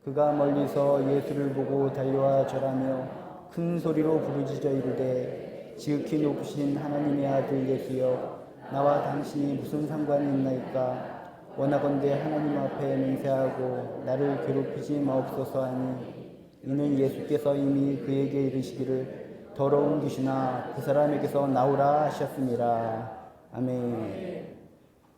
그가 멀리서 예수를 보고 달려와 절하며 큰 소리로 부르짖어 이르되 지극히 높으신 하나님의 아들 예수여 나와 당신이 무슨 상관이 있나이까. 원하건대 하나님 앞에 맹세하고 나를 괴롭히지 마옵소서 하니 이는 예수께서 이미 그에게 이르시기를 더러운 귀신아 그 사람에게서 나오라 하셨습니다. 아멘.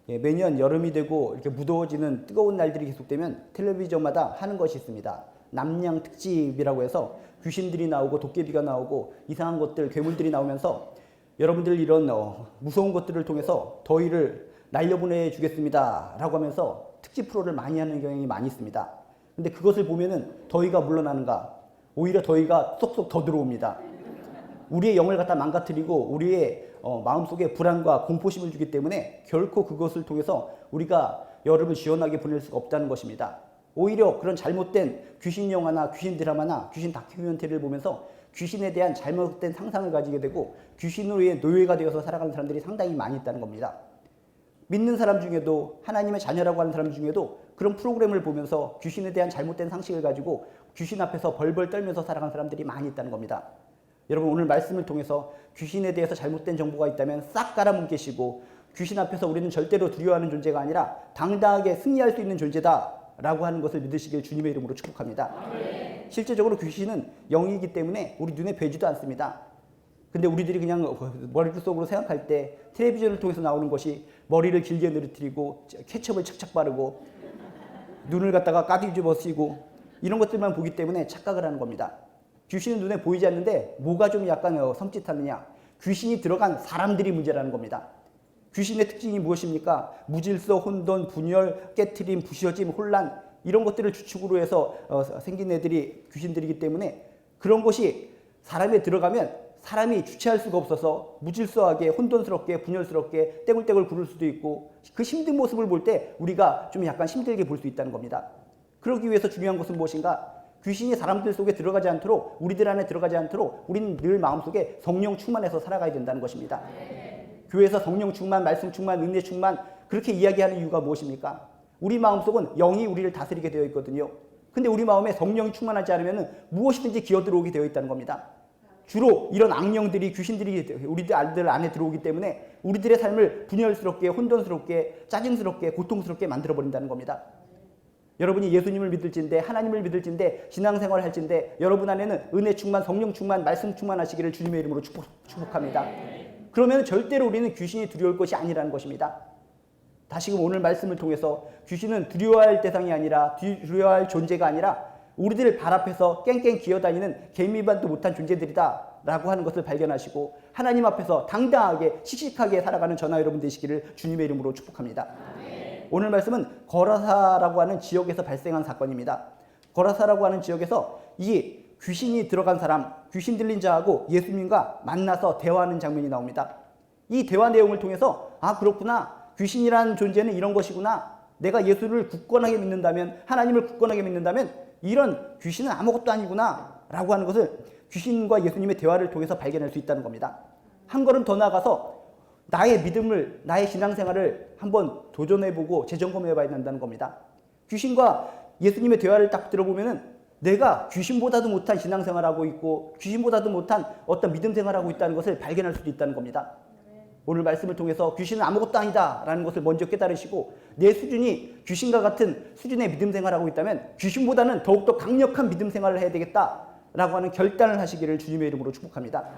예, 매년 여름이 되고 이렇게 무더워지는 뜨거운 날들이 계속되면 텔레비전마다 하는 것이 있습니다. 남양 특집이라고 해서 귀신들이 나오고 도깨비가 나오고 이상한 것들, 괴물들이 나오면서 여러분들 이런 무서운 것들을 통해서 더위를 날려보내 주겠습니다 라고 하면서 특집 프로를 많이 하는 경향이 많이 있습니다. 근데 그것을 보면은 더위가 물러나는가? 오히려 더위가 쏙쏙 더 들어옵니다. 우리의 영을 갖다 망가뜨리고 우리의 마음속에 불안과 공포심을 주기 때문에 결코 그것을 통해서 우리가 여름을 시원하게 보낼 수가 없다는 것입니다. 오히려 그런 잘못된 귀신 영화나 귀신 드라마나 귀신 다큐멘터리를 보면서 귀신에 대한 잘못된 상상을 가지게 되고 귀신으로의 노예가 되어서 살아가는 사람들이 상당히 많이 있다는 겁니다. 믿는 사람 중에도 하나님의 자녀라고 하는 사람 중에도 그런 프로그램을 보면서 귀신에 대한 잘못된 상식을 가지고 귀신 앞에서 벌벌 떨면서 살아가는 사람들이 많이 있다는 겁니다. 여러분 오늘 말씀을 통해서 귀신에 대해서 잘못된 정보가 있다면 싹 깔아뭉개시고 귀신 앞에서 우리는 절대로 두려워하는 존재가 아니라 당당하게 승리할 수 있는 존재다 라고 하는 것을 믿으시길 주님의 이름으로 축복합니다. 실제적으로 귀신은 영이기 때문에 우리 눈에 뵈지도 않습니다. 근데 우리들이 그냥 머릿속으로 생각할 때 텔레비전을 통해서 나오는 것이 머리를 길게 늘어뜨리고 케첩을 착착 바르고 눈을 갖다가 까뒤집어 쓰고 이런 것들만 보기 때문에 착각을 하는 겁니다. 귀신은 눈에 보이지 않는데 뭐가 좀 약간 섬찟하느냐? 귀신이 들어간 사람들이 문제라는 겁니다. 귀신의 특징이 무엇입니까? 무질서, 혼돈, 분열, 깨트림, 부셔짐, 혼란 이런 것들을 주축으로 해서 생긴 애들이 귀신들이기 때문에 그런 것이 사람에 들어가면 사람이 주체할 수가 없어서 무질서하게 혼돈스럽게 분열스럽게 떼굴떼굴 구를 수도 있고 그 힘든 모습을 볼 때 우리가 좀 약간 힘들게 볼 수 있다는 겁니다. 그러기 위해서 중요한 것은 무엇인가? 귀신이 사람들 속에 들어가지 않도록 우리들 안에 들어가지 않도록 우리는 늘 마음속에 성령 충만해서 살아가야 된다는 것입니다. 교회에서 성령 충만, 말씀 충만, 은혜 충만 그렇게 이야기하는 이유가 무엇입니까? 우리 마음속은 영이 우리를 다스리게 되어 있거든요. 근데 우리 마음에 성령이 충만하지 않으면 무엇이든지 기어들어오게 되어 있다는 겁니다. 주로 이런 악령들이 귀신들이 우리들 안에 들어오기 때문에 우리들의 삶을 분열스럽게 혼돈스럽게 짜증스럽게 고통스럽게 만들어버린다는 겁니다. 여러분이 예수님을 믿을진데 하나님을 믿을진데 신앙생활을 할진데 여러분 안에는 은혜 충만, 성령 충만, 말씀 충만하시기를 주님의 이름으로 축복합니다. 그러면 절대로 우리는 귀신이 두려울 것이 아니라는 것입니다. 다시금 오늘 말씀을 통해서 귀신은 두려워할 대상이 아니라 두려워할 존재가 아니라 우리들 발 앞에서 깽깽 기어다니는 개미반도 못한 존재들이다 라고 하는 것을 발견하시고 하나님 앞에서 당당하게 씩씩하게 살아가는 저나 여러분 되시기를 주님의 이름으로 축복합니다. 오늘 말씀은 거라사라고 하는 지역에서 발생한 사건입니다. 거라사라고 하는 지역에서 이 귀신이 들어간 사람, 귀신 들린 자하고 예수님과 만나서 대화하는 장면이 나옵니다. 이 대화 내용을 통해서 아 그렇구나, 귀신이라는 존재는 이런 것이구나, 내가 예수를 굳건하게 믿는다면, 하나님을 굳건하게 믿는다면 이런 귀신은 아무것도 아니구나 라고 하는 것을 귀신과 예수님의 대화를 통해서 발견할 수 있다는 겁니다. 한 걸음 더 나아가서 나의 믿음을, 나의 신앙생활을 한번 도전해보고 재점검해봐야 된다는 겁니다. 귀신과 예수님의 대화를 딱 들어보면은 내가 귀신보다도 못한 신앙생활하고 있고 귀신보다도 못한 어떤 믿음생활하고 있다는 것을 발견할 수도 있다는 겁니다. 오늘 말씀을 통해서 귀신은 아무것도 아니다 라는 것을 먼저 깨달으시고 내 수준이 귀신과 같은 수준의 믿음생활하고 있다면 귀신보다는 더욱더 강력한 믿음생활을 해야 되겠다 라고 하는 결단을 하시기를 주님의 이름으로 축복합니다.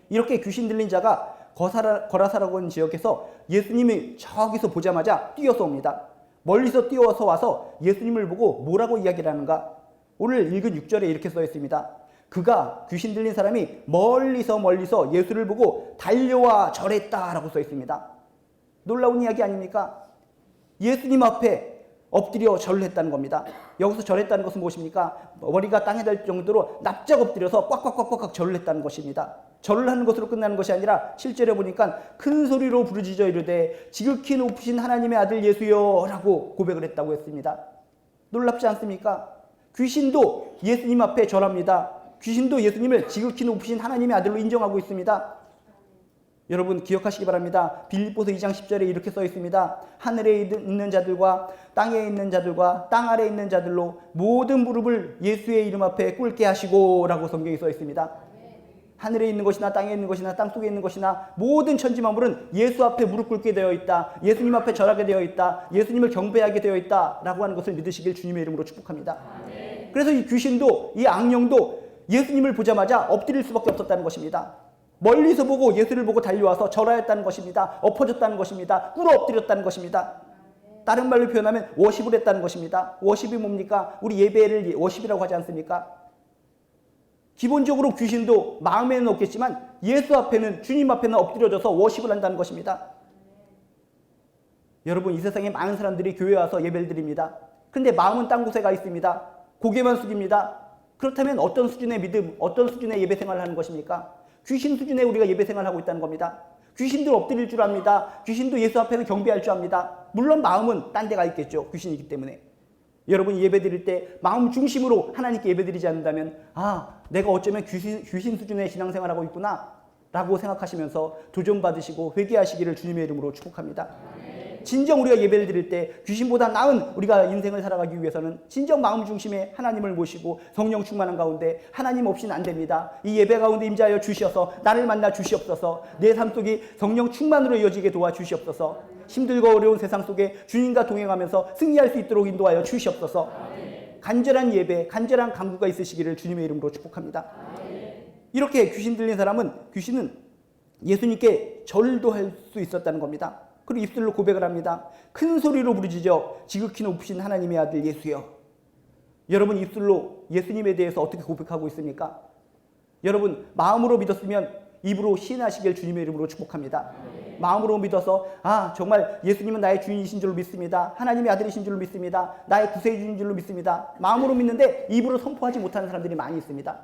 이렇게 귀신 들린 자가 거라사라고 하는 지역에서 예수님이 저기서 보자마자 뛰어서 옵니다. 멀리서 뛰어서 와서 예수님을 보고 뭐라고 이야기를 하는가? 오늘 읽은 6절에 이렇게 써 있습니다. 그가 귀신 들린 사람이 멀리서 예수를 보고 달려와 절했다라고 써 있습니다. 놀라운 이야기 아닙니까? 예수님 앞에 엎드려 절을 했다는 겁니다. 여기서 절했다는 것은 무엇입니까? 머리가 땅에 닿을 정도로 납작 엎드려서 꽉꽉꽉꽉 절을 했다는 것입니다. 절을 하는 것으로 끝나는 것이 아니라 실제로 보니까 큰 소리로 부르짖어 이르되 지극히 높으신 하나님의 아들 예수여 라고 고백을 했다고 했습니다. 놀랍지 않습니까? 귀신도 예수님 앞에 절합니다. 귀신도 예수님을 지극히 높으신 하나님의 아들로 인정하고 있습니다. 여러분 기억하시기 바랍니다. 빌립보서 2장 10절에 이렇게 써 있습니다. 하늘에 있는 자들과 땅에 있는 자들과 땅 아래에 있는 자들로 모든 무릎을 예수의 이름 앞에 꿇게 하시고 라고 성경에 써 있습니다. 하늘에 있는 것이나 땅에 있는 것이나 땅속에 있는 것이나 모든 천지 만물은 예수 앞에 무릎 꿇게 되어 있다. 예수님 앞에 절하게 되어 있다. 예수님을 경배하게 되어 있다 라고 하는 것을 믿으시길 주님의 이름으로 축복합니다. 그래서 이 귀신도 이 악령도 예수님을 보자마자 엎드릴 수밖에 없었다는 것입니다. 멀리서 보고 예수를 보고 달려와서 절하였다는 것입니다. 엎어졌다는 것입니다. 꿇어 엎드렸다는 것입니다. 다른 말로 표현하면 워십을 했다는 것입니다. 워십이 뭡니까? 우리 예배를 워십이라고 하지 않습니까? 기본적으로 귀신도 마음에는 없겠지만 예수 앞에는, 주님 앞에는 엎드려져서 워십을 한다는 것입니다. 여러분, 이 세상에 많은 사람들이 교회에 와서 예배를 드립니다. 그런데 마음은 딴 곳에 가 있습니다. 고개만 숙입니다. 그렇다면 어떤 수준의 믿음, 어떤 수준의 예배 생활을 하는 것입니까? 귀신 수준의 우리가 예배 생활을 하고 있다는 겁니다. 귀신도 엎드릴 줄 압니다. 귀신도 예수 앞에서 경배할 줄 압니다. 물론 마음은 딴 데가 있겠죠. 귀신이기 때문에. 여러분이 예배 드릴 때 마음 중심으로 하나님께 예배 드리지 않는다면 내가 어쩌면 귀신 수준의 신앙생활을 하고 있구나 라고 생각하시면서 도전받으시고 회개하시기를 주님의 이름으로 축복합니다. 진정 우리가 예배를 드릴 때 귀신보다 나은 우리가 인생을 살아가기 위해서는 진정 마음 중심에 하나님을 모시고 성령 충만한 가운데 하나님 없이는 안 됩니다. 이 예배 가운데 임재하여 주시어서 나를 만나 주시옵소서. 내 삶 속이 성령 충만으로 이어지게 도와주시옵소서. 힘들고 어려운 세상 속에 주님과 동행하면서 승리할 수 있도록 인도하여 주시옵소서. 간절한 예배, 간절한 간구가 있으시기를 주님의 이름으로 축복합니다. 이렇게 귀신 들린 사람은, 귀신은 예수님께 절도 할 수 있었다는 겁니다. 그리고 입술로 고백을 합니다. 큰 소리로 부르짖어 지극히 높으신 하나님의 아들 예수여. 여러분, 입술로 예수님에 대해서 어떻게 고백하고 있습니까? 여러분, 마음으로 믿었으면 입으로 시인하시길 주님의 이름으로 축복합니다. 마음으로 믿어서 정말 예수님은 나의 주인이신 줄로 믿습니다. 하나님의 아들이신 줄로 믿습니다. 나의 구세주인 줄로 믿습니다. 마음으로 믿는데 입으로 선포하지 못하는 사람들이 많이 있습니다.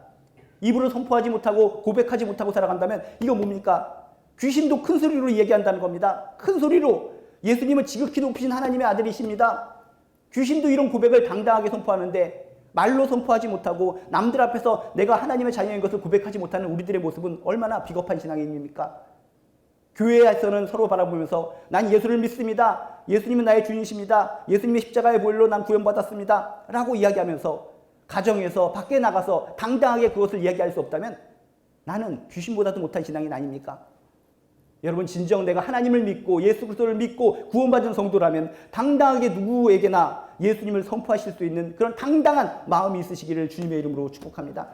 입으로 선포하지 못하고 고백하지 못하고 살아간다면 이거 뭡니까? 귀신도 큰 소리로 얘기한다는 겁니다. 큰 소리로 예수님은 지극히 높으신 하나님의 아들이십니다. 귀신도 이런 고백을 당당하게 선포하는데 말로 선포하지 못하고 남들 앞에서 내가 하나님의 자녀인 것을 고백하지 못하는 우리들의 모습은 얼마나 비겁한 신앙입니까? 교회에서는 서로 바라보면서 난 예수를 믿습니다. 예수님은 나의 주인이십니다. 예수님의 십자가의 보혈로 난 구원받았습니다. 라고 이야기하면서 가정에서 밖에 나가서 당당하게 그것을 이야기할 수 없다면 나는 귀신보다도 못한 신앙인 아닙니까? 여러분, 진정 내가 하나님을 믿고 예수 그리스도를 믿고 구원받은 성도라면 당당하게 누구에게나 예수님을 선포하실 수 있는 그런 당당한 마음이 있으시기를 주님의 이름으로 축복합니다.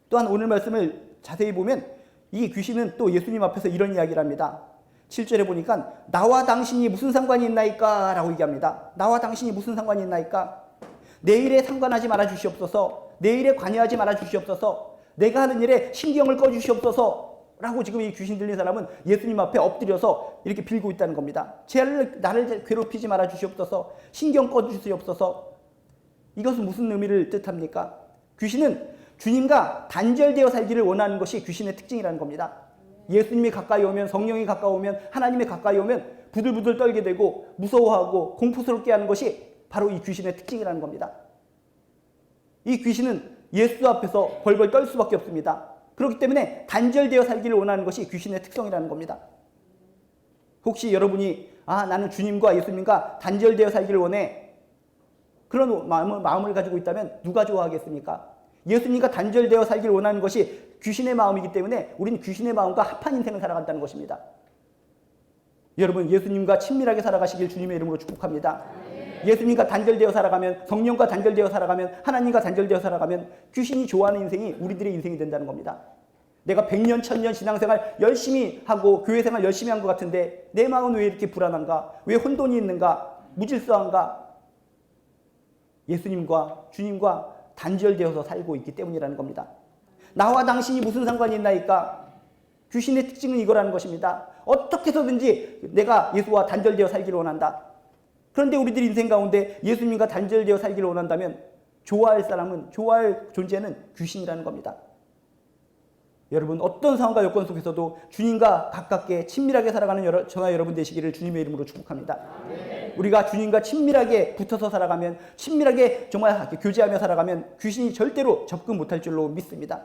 또한 오늘 말씀을 자세히 보면 이 귀신은 또 예수님 앞에서 이런 이야기를 합니다. 7절에 보니까 나와 당신이 무슨 상관이 있나이까 라고 얘기합니다. 나와 당신이 무슨 상관이 있나이까? 내 일에 상관하지 말아 주시옵소서. 내 일에 관여하지 말아 주시옵소서. 내가 하는 일에 신경을 꺼 주시옵소서 라고 지금 이 귀신 들린 사람은 예수님 앞에 엎드려서 이렇게 빌고 있다는 겁니다. 나를 괴롭히지 말아 주시옵소서. 신경 꺼 주시옵소서. 이것은 무슨 의미를 뜻합니까? 귀신은 주님과 단절되어 살기를 원하는 것이 귀신의 특징이라는 겁니다. 예수님이 가까이 오면, 성령이 가까우면, 하나님이 가까이 오면 부들부들 떨게 되고 무서워하고 공포스럽게 하는 것이 바로 이 귀신의 특징이라는 겁니다. 이 귀신은 예수 앞에서 벌벌 떨 수밖에 없습니다. 그렇기 때문에 단절되어 살기를 원하는 것이 귀신의 특성이라는 겁니다. 혹시 여러분이 나는 주님과 예수님과 단절되어 살기를 원해, 그런 마음을 가지고 있다면 누가 좋아하겠습니까? 예수님과 단절되어 살기를 원하는 것이 귀신의 마음이기 때문에 우리는 귀신의 마음과 합한 인생을 살아간다는 것입니다. 여러분, 예수님과 친밀하게 살아가시길 주님의 이름으로 축복합니다. 예수님과 단절되어 살아가면, 성령과 단절되어 살아가면, 하나님과 단절되어 살아가면 귀신이 좋아하는 인생이 우리들의 인생이 된다는 겁니다. 내가 100년, 1000년 신앙생활 열심히 하고 교회생활 열심히 한 것 같은데 내 마음은 왜 이렇게 불안한가? 왜 혼돈이 있는가? 무질서한가? 예수님과 주님과 단절되어서 살고 있기 때문이라는 겁니다. 나와 당신이 무슨 상관이 있나이까? 귀신의 특징은 이거라는 것입니다. 어떻게 해서든지 내가 예수와 단절되어 살기를 원한다. 그런데 우리들 인생 가운데 예수님과 단절되어 살기를 원한다면 좋아할 존재는 귀신이라는 겁니다. 여러분, 어떤 상황과 여건 속에서도 주님과 가깝게 친밀하게 살아가는 저와 여러분 되시기를 주님의 이름으로 축복합니다. 우리가 주님과 친밀하게 붙어서 살아가면, 친밀하게 정말 교제하며 살아가면 귀신이 절대로 접근 못할 줄로 믿습니다.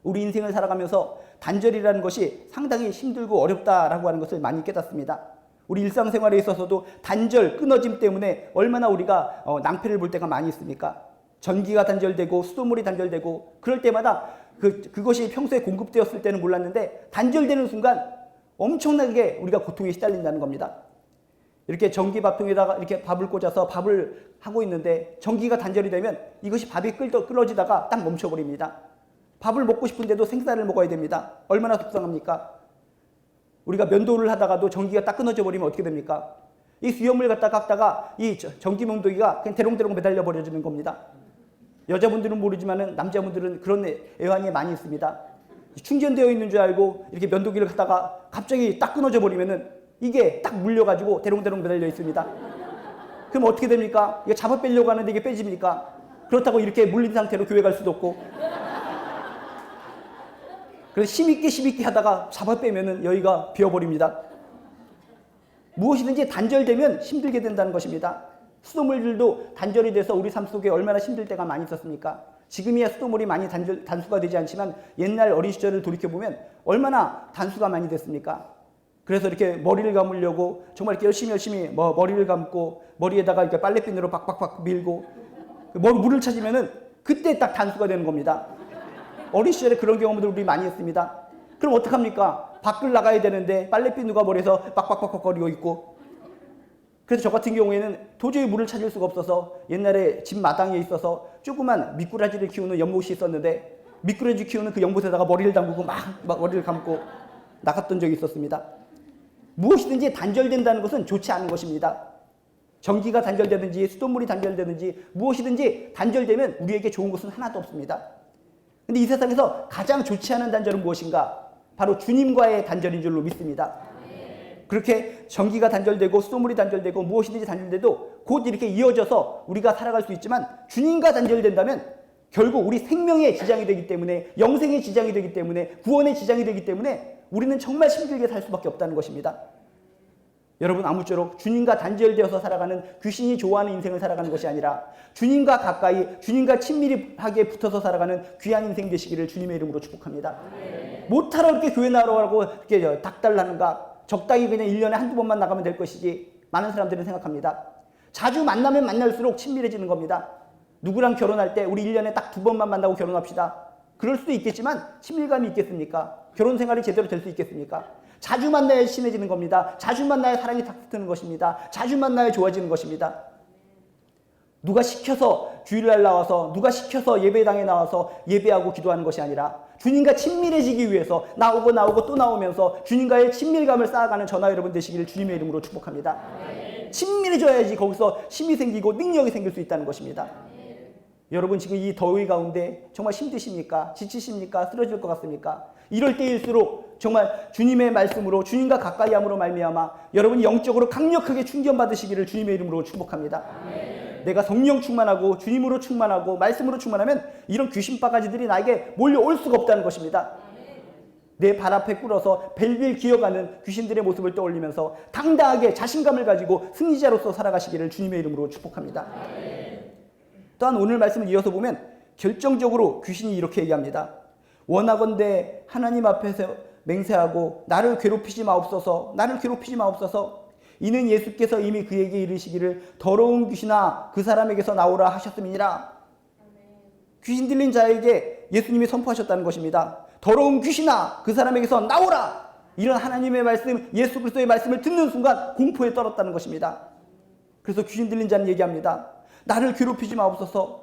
우리 인생을 살아가면서 단절이라는 것이 상당히 힘들고 어렵다라고 하는 것을 많이 깨닫습니다. 우리 일상생활에 있어서도 단절, 끊어짐 때문에 얼마나 우리가 낭패를 볼 때가 많이 있습니까? 전기가 단절되고 수돗물이 단절되고 그럴 때마다 그것이 평소에 공급되었을 때는 몰랐는데 단절되는 순간 엄청나게 우리가 고통에 시달린다는 겁니다. 이렇게 전기밥통에다가 이렇게 밥을 꽂아서 밥을 하고 있는데 전기가 단절이 되면 이것이 밥이 끓어지다가 딱 멈춰버립니다. 밥을 먹고 싶은데도 생쌀을 먹어야 됩니다. 얼마나 속상합니까? 우리가 면도를 하다가도 전기가 딱 끊어져 버리면 어떻게 됩니까? 이 수염을 갖다가 이 전기 면도기가 그냥 대롱대롱 매달려 버려지는 겁니다. 여자분들은 모르지만은 남자분들은 그런 애환이 많이 있습니다. 충전되어 있는 줄 알고 이렇게 면도기를 갖다가 갑자기 딱 끊어져 버리면은 이게 딱 물려가지고 대롱대롱 매달려 있습니다. 그럼 어떻게 됩니까? 이거 잡아 빼려고 하는데 이게 빼집니까? 그렇다고 이렇게 물린 상태로 교회 갈 수도 없고. 그래서 힘있게 하다가 잡아 빼면은 여기가 비어버립니다. 무엇이든지 단절되면 힘들게 된다는 것입니다. 수돗물들도 단절이 돼서 우리 삶 속에 얼마나 힘들 때가 많이 있었습니까? 지금이야 수돗물이 많이 단수가 되지 않지만 옛날 어린 시절을 돌이켜보면 얼마나 단수가 많이 됐습니까? 그래서 이렇게 머리를 감으려고 정말 이렇게 열심히 머리를 감고 머리에다가 이렇게 빨래핀으로 박박박 밀고 물을 찾으면은 그때 딱 단수가 되는 겁니다. 어린 시절에 그런 경험들 우리 많이 했습니다. 그럼 어떡합니까? 밖을 나가야 되는데 빨래핀 누가 머리에서 빡빡빡 거리고 있고. 그래서 저 같은 경우에는 도저히 물을 찾을 수가 없어서 옛날에 집 마당에 있어서 조그만 미꾸라지를 키우는 연못이 있었는데 미꾸라지 키우는 그 연못에다가 머리를 담그고 막 머리를 감고 나갔던 적이 있었습니다. 무엇이든지 단절된다는 것은 좋지 않은 것입니다. 전기가 단절되든지 수돗물이 단절되든지 무엇이든지 단절되면 우리에게 좋은 것은 하나도 없습니다. 근데 이 세상에서 가장 좋지 않은 단절은 무엇인가? 바로 주님과의 단절인 줄로 믿습니다. 그렇게 전기가 단절되고 수돗물이 단절되고 무엇이든지 단절돼도 곧 이렇게 이어져서 우리가 살아갈 수 있지만 주님과 단절된다면 결국 우리 생명에 지장이 되기 때문에 영생에 지장이 되기 때문에 구원에 지장이 되기 때문에 우리는 정말 힘들게 살 수밖에 없다는 것입니다. 여러분 아무쪼록 주님과 단절되어서 살아가는 귀신이 좋아하는 인생을 살아가는 것이 아니라 주님과 가까이 주님과 친밀하게 붙어서 살아가는 귀한 인생 되시기를 주님의 이름으로 축복합니다. 못하러 이렇게 교회 나오라고 이렇게 닥달하는가? 적당히 그냥 1년에 한두 번만 나가면 될 것이지 많은 사람들은 생각합니다. 자주 만나면 만날수록 친밀해지는 겁니다. 누구랑 결혼할 때 우리 1년에 딱 2번만 만나고 결혼합시다. 그럴 수도 있겠지만 친밀감이 있겠습니까? 결혼 생활이 제대로 될 수 있겠습니까? 자주 만나야 친해지는 겁니다. 자주 만나야 사랑이 탁 트는 것입니다. 자주 만나야 좋아지는 것입니다. 누가 시켜서 주일날 나와서 누가 시켜서 예배당에 나와서 예배하고 기도하는 것이 아니라 주님과 친밀해지기 위해서 나오고 또 나오면서 주님과의 친밀감을 쌓아가는 저나 여러분 되시기를 주님의 이름으로 축복합니다. 친밀해져야지 거기서 힘이 생기고 능력이 생길 수 있다는 것입니다. 여러분 지금 이 더위 가운데 정말 힘드십니까? 지치십니까? 쓰러질 것 같습니까? 이럴 때일수록 정말 주님의 말씀으로 주님과 가까이 함으로 말미암아 여러분이 영적으로 강력하게 충전받으시기를 주님의 이름으로 축복합니다. 내가 성령 충만하고 주님으로 충만하고 말씀으로 충만하면 이런 귀신 바가지들이 나에게 몰려올 수가 없다는 것입니다. 내 발 앞에 꿇어서 벨빌 기어가는 귀신들의 모습을 떠올리면서 당당하게 자신감을 가지고 승리자로서 살아가시기를 주님의 이름으로 축복합니다. 또한 오늘 말씀을 이어서 보면 결정적으로 귀신이 이렇게 얘기합니다. 원하건대 하나님 앞에서 맹세하고 나를 괴롭히지 마옵소서. 나를 괴롭히지 마옵소서. 이는 예수께서 이미 그에게 이르시기를 더러운 귀신아 그 사람에게서 나오라 하셨음이니라. 귀신 들린 자에게 예수님이 선포하셨다는 것입니다. 더러운 귀신아 그 사람에게서 나오라. 이런 하나님의 말씀 예수 그리스도의 말씀을 듣는 순간 공포에 떨었다는 것입니다. 그래서 귀신 들린 자는 얘기합니다. 나를 괴롭히지 마옵소서.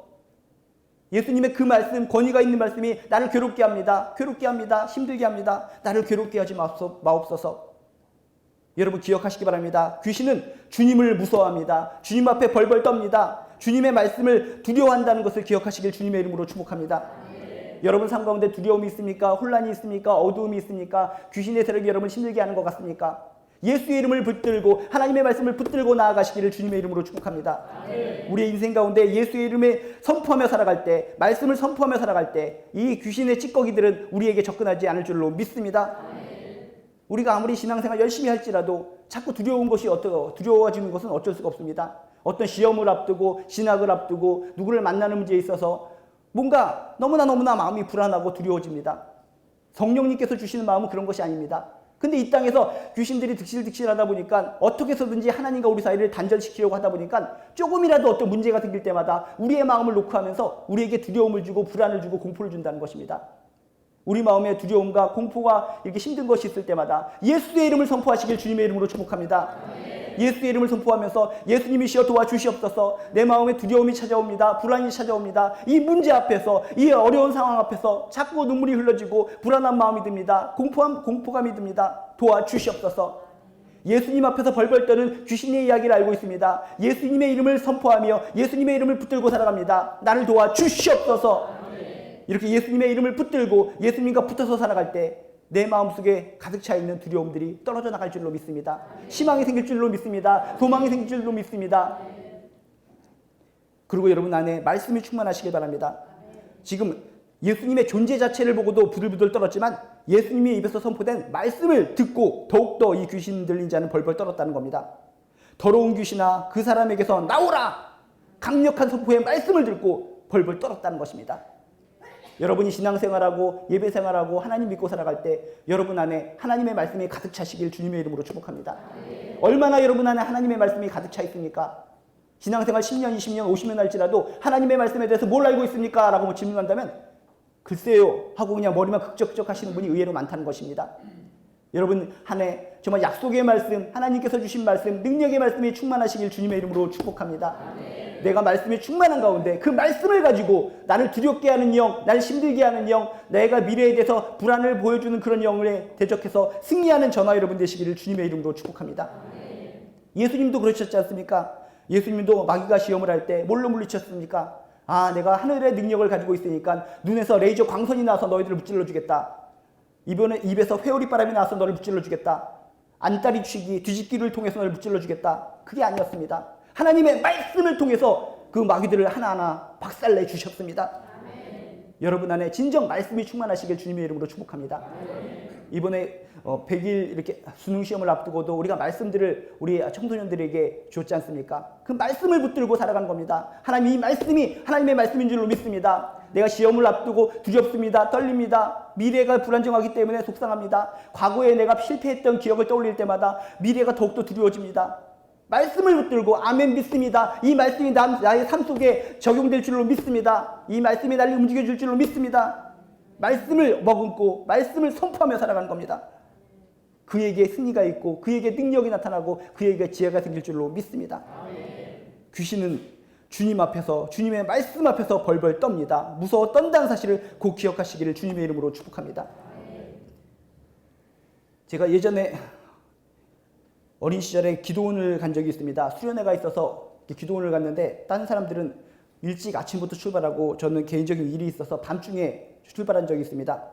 예수님의 그 말씀, 권위가 있는 말씀이 나를 괴롭게 합니다. 괴롭게 합니다. 힘들게 합니다. 나를 괴롭게 하지 마옵소서. 여러분 기억하시기 바랍니다. 귀신은 주님을 무서워합니다. 주님 앞에 벌벌 떱니다. 주님의 말씀을 두려워한다는 것을 기억하시길 주님의 이름으로 축복합니다. 여러분 삶 가운데 두려움이 있습니까? 혼란이 있습니까? 어두움이 있습니까? 귀신의 세력이 여러분 힘들게 하는 것 같습니까? 예수의 이름을 붙들고 하나님의 말씀을 붙들고 나아가시기를 주님의 이름으로 축복합니다. 우리의 인생 가운데 예수의 이름을 선포하며 살아갈 때 말씀을 선포하며 살아갈 때 이 귀신의 찌꺼기들은 우리에게 접근하지 않을 줄로 믿습니다. 우리가 아무리 신앙생활 열심히 할지라도 자꾸 두려워지는 것은 어쩔 수가 없습니다. 어떤 시험을 앞두고 진학을 앞두고 누구를 만나는 문제에 있어서 뭔가 너무나 마음이 불안하고 두려워집니다. 성령님께서 주시는 마음은 그런 것이 아닙니다. 근데 이 땅에서 귀신들이 득실득실하다 보니까 어떻게 해서든지 하나님과 우리 사이를 단절시키려고 하다 보니까 조금이라도 어떤 문제가 생길 때마다 우리의 마음을 놓고 하면서 우리에게 두려움을 주고 불안을 주고 공포를 준다는 것입니다. 우리 마음에 두려움과 공포가 이렇게 힘든 것이 있을 때마다 예수의 이름을 선포하시길 주님의 이름으로 축복합니다. 예수의 이름을 선포하면서 예수님이시여 도와주시옵소서. 내 마음에 두려움이 찾아옵니다. 불안이 찾아옵니다. 이 문제 앞에서, 이 어려운 상황 앞에서 자꾸 눈물이 흘러지고 불안한 마음이 듭니다. 공포감이 듭니다. 도와주시옵소서. 예수님 앞에서 벌벌 떠는 귀신의 이야기를 알고 있습니다. 예수님의 이름을 선포하며 예수님의 이름을 붙들고 살아갑니다. 나를 도와주시옵소서. 이렇게 예수님의 이름을 붙들고 예수님과 붙어서 살아갈 때 내 마음속에 가득 차 있는 두려움들이 떨어져 나갈 줄로 믿습니다. 희망이 생길 줄로 믿습니다. 소망이 생길 줄로 믿습니다. 그리고 여러분 안에 말씀이 충만하시길 바랍니다. 지금 예수님의 존재 자체를 보고도 부들부들 떨었지만 예수님의 입에서 선포된 말씀을 듣고 더욱더 이 귀신 들린 자는 벌벌 떨었다는 겁니다. 더러운 귀신아 그 사람에게서 나오라! 강력한 선포의 말씀을 듣고 벌벌 떨었다는 것입니다. 여러분이 신앙생활하고 예배생활하고 하나님 믿고 살아갈 때 여러분 안에 하나님의 말씀이 가득 차시길 주님의 이름으로 축복합니다. 얼마나 여러분 안에 하나님의 말씀이 가득 차 있습니까? 신앙생활 10년, 20년, 50년 할지라도 하나님의 말씀에 대해서 뭘 알고 있습니까? 라고 질문한다면 글쎄요 하고 그냥 머리만 극적극적 하시는 분이 의외로 많다는 것입니다. 여러분 한 해 정말 약속의 말씀, 하나님께서 주신 말씀, 능력의 말씀이 충만하시길 주님의 이름으로 축복합니다. 내가 말씀이 충만한 가운데 그 말씀을 가지고 나를 두렵게 하는 영, 나를 힘들게 하는 영, 내가 미래에 대해서 불안을 보여주는 그런 영을 대적해서 승리하는 저와 여러분 되시기를 주님의 이름으로 축복합니다. 예수님도 그러셨지 않습니까? 예수님도 마귀가 시험을 할 때 뭘로 물리쳤습니까? 아, 내가 하늘의 능력을 가지고 있으니까 눈에서 레이저 광선이 나와서 너희들을 무찔러 주겠다. 입에서 회오리 바람이 나와서 너를 무찔러 주겠다. 안다리 쥐기, 뒤집기를 통해서 너를 무찔러 주겠다. 그게 아니었습니다. 하나님의 말씀을 통해서 그 마귀들을 하나하나 박살내 주셨습니다. 여러분 안에 진정 말씀이 충만하시길 주님의 이름으로 축복합니다. 이번에 100일 이렇게 수능 시험을 앞두고도 우리가 말씀들을 우리 청소년들에게 줬지 않습니까? 그 말씀을 붙들고 살아가는 겁니다. 하나님 이 말씀이 하나님의 말씀인 줄로 믿습니다. 내가 시험을 앞두고 두렵습니다. 떨립니다. 미래가 불안정하기 때문에 속상합니다. 과거에 내가 실패했던 기억을 떠올릴 때마다 미래가 더욱더 두려워집니다. 말씀을 붙들고 아멘 믿습니다. 이 말씀이 나의 삶 속에 적용될 줄로 믿습니다. 이 말씀이 나를 움직여줄 줄로 믿습니다. 말씀을 머금고 말씀을 선포하며 살아가는 겁니다. 그에게 승리가 있고 그에게 능력이 나타나고 그에게 지혜가 생길 줄로 믿습니다. 귀신은 주님 앞에서 주님의 말씀 앞에서 벌벌 떱니다. 무서워 떤다는 사실을 꼭 기억하시기를 주님의 이름으로 축복합니다. 제가 예전에 어린 시절에 기도원을 간 적이 있습니다. 수련회가 있어서 기도원을 갔는데 다른 사람들은 일찍 아침부터 출발하고 저는 개인적인 일이 있어서 밤중에 출발한 적이 있습니다.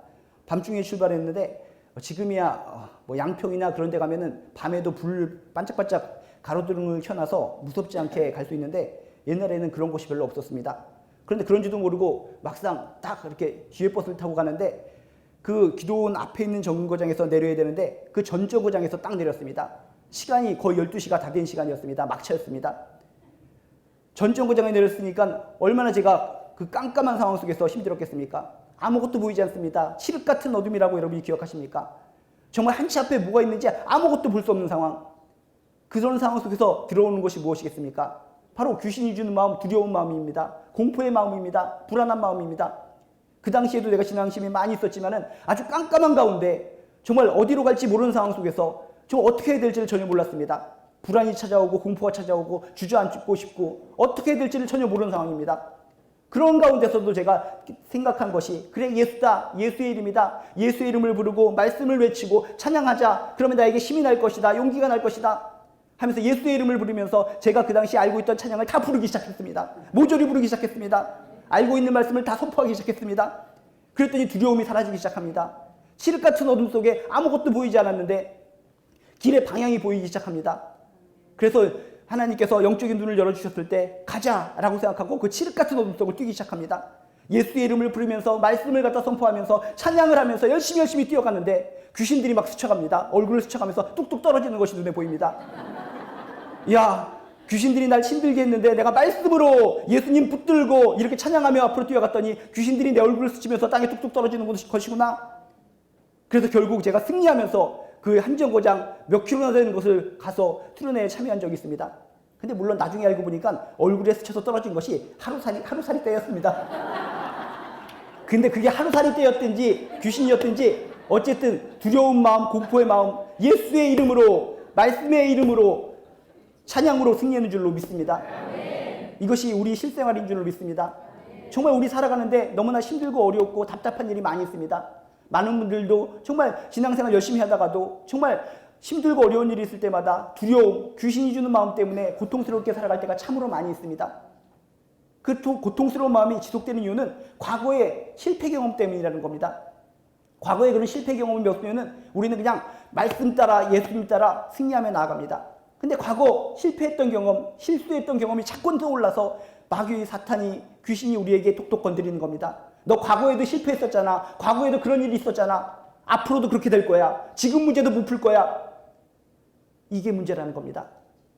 밤중에 출발했는데 지금이야 뭐 양평이나 그런 데 가면은 밤에도 불 반짝반짝 가로등을 켜놔서 무섭지 않게 갈 수 있는데 옛날에는 그런 곳이 별로 없었습니다. 그런데 그런지도 모르고 막상 딱 이렇게 기회버스를 타고 가는데 그 기도원 앞에 있는 정거장에서 내려야 되는데 그 전 정거장에서 딱 내렸습니다. 시간이 거의 12시가 다 된 시간이었습니다. 막차였습니다. 전 정거장에 내렸으니까 얼마나 제가 그 깜깜한 상황 속에서 힘들었겠습니까? 아무것도 보이지 않습니다. 칠흑 같은 어둠이라고 여러분이 기억하십니까? 정말 한치 앞에 뭐가 있는지 아무것도 볼 수 없는 상황. 그런 상황 속에서 들어오는 것이 무엇이겠습니까? 바로 귀신이 주는 마음, 두려운 마음입니다. 공포의 마음입니다. 불안한 마음입니다. 그 당시에도 내가 신앙심이 많이 있었지만은 아주 깜깜한 가운데 정말 어디로 갈지 모르는 상황 속에서 저 어떻게 해야 될지를 전혀 몰랐습니다. 불안이 찾아오고 공포가 찾아오고 주저앉고 싶고 어떻게 해야 될지를 전혀 모르는 상황입니다. 그런 가운데서도 제가 생각한 것이 그래 예수다, 예수의 이름이다, 예수의 이름을 부르고 말씀을 외치고 찬양하자. 그러면 나에게 힘이 날 것이다, 용기가 날 것이다 하면서 예수의 이름을 부르면서 제가 그 당시 알고 있던 찬양을 다 부르기 시작했습니다. 모조리 부르기 시작했습니다. 알고 있는 말씀을 다 선포하기 시작했습니다. 그랬더니 두려움이 사라지기 시작합니다. 칠흑 같은 어둠 속에 아무것도 보이지 않았는데 길의 방향이 보이기 시작합니다. 그래서 하나님께서 영적인 눈을 열어주셨을 때 가자라고 생각하고 그 칠흑 같은 어둠 속을 뛰기 시작합니다. 예수의 이름을 부르면서 말씀을 갖다 선포하면서 찬양을 하면서 열심히 뛰어갔는데 귀신들이 막 스쳐갑니다. 얼굴을 스쳐가면서 뚝뚝 떨어지는 것이 눈에 보입니다. 야, 귀신들이 날 힘들게 했는데 내가 말씀으로 예수님 붙들고 이렇게 찬양하며 앞으로 뛰어갔더니 귀신들이 내 얼굴을 스치면서 땅에 뚝뚝 떨어지는 것이구나. 그래서 결국 제가 승리하면서 그 한정거장 몇 킬로나 되는 곳을 가서 수련회에 참여한 적이 있습니다. 근데 물론 나중에 알고 보니까 얼굴에 스쳐서 떨어진 것이 하루살이 때였습니다. 근데 그게 하루살이 때였든지 귀신이었든지 어쨌든 두려운 마음, 공포의 마음, 예수의 이름으로, 말씀의 이름으로 찬양으로 승리하는 줄로 믿습니다. 이것이 우리 실생활인 줄로 믿습니다. 정말 우리 살아가는데 너무나 힘들고 어렵고 답답한 일이 많이 있습니다. 많은 분들도 정말 신앙생활 열심히 하다가도 정말 힘들고 어려운 일이 있을 때마다 두려움, 귀신이 주는 마음 때문에 고통스럽게 살아갈 때가 참으로 많이 있습니다. 그 고통스러운 마음이 지속되는 이유는 과거의 실패 경험 때문이라는 겁니다. 과거의 그런 실패 경험을 메우면 우리는 그냥 말씀 따라 예수님 따라 승리하며 나아갑니다. 근데 과거 실패했던 경험, 실수했던 경험이 자꾸 떠올라서 마귀의 사탄이, 귀신이 우리에게 톡톡 건드리는 겁니다. 너 과거에도 실패했었잖아. 과거에도 그런 일이 있었잖아. 앞으로도 그렇게 될 거야. 지금 문제도 못 풀 거야. 이게 문제라는 겁니다.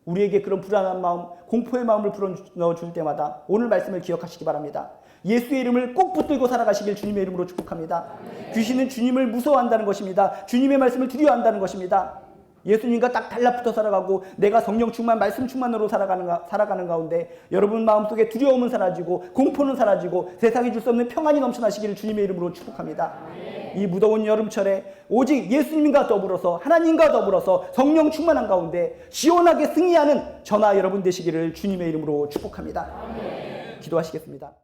우리에게 그런 불안한 마음, 공포의 마음을 불어넣어줄 때마다 오늘 말씀을 기억하시기 바랍니다. 예수의 이름을 꼭 붙들고 살아가시길 주님의 이름으로 축복합니다. 귀신은 주님을 무서워한다는 것입니다. 주님의 말씀을 두려워한다는 것입니다. 예수님과 딱 달라붙어 살아가고 내가 성령 충만, 말씀 충만으로 살아가는 가운데 여러분 마음속에 두려움은 사라지고 공포는 사라지고 세상이 줄 수 없는 평안이 넘쳐나시기를 주님의 이름으로 축복합니다. 이 무더운 여름철에 오직 예수님과 더불어서 하나님과 더불어서 성령 충만한 가운데 시원하게 승리하는 저나 여러분 되시기를 주님의 이름으로 축복합니다. 기도하시겠습니다.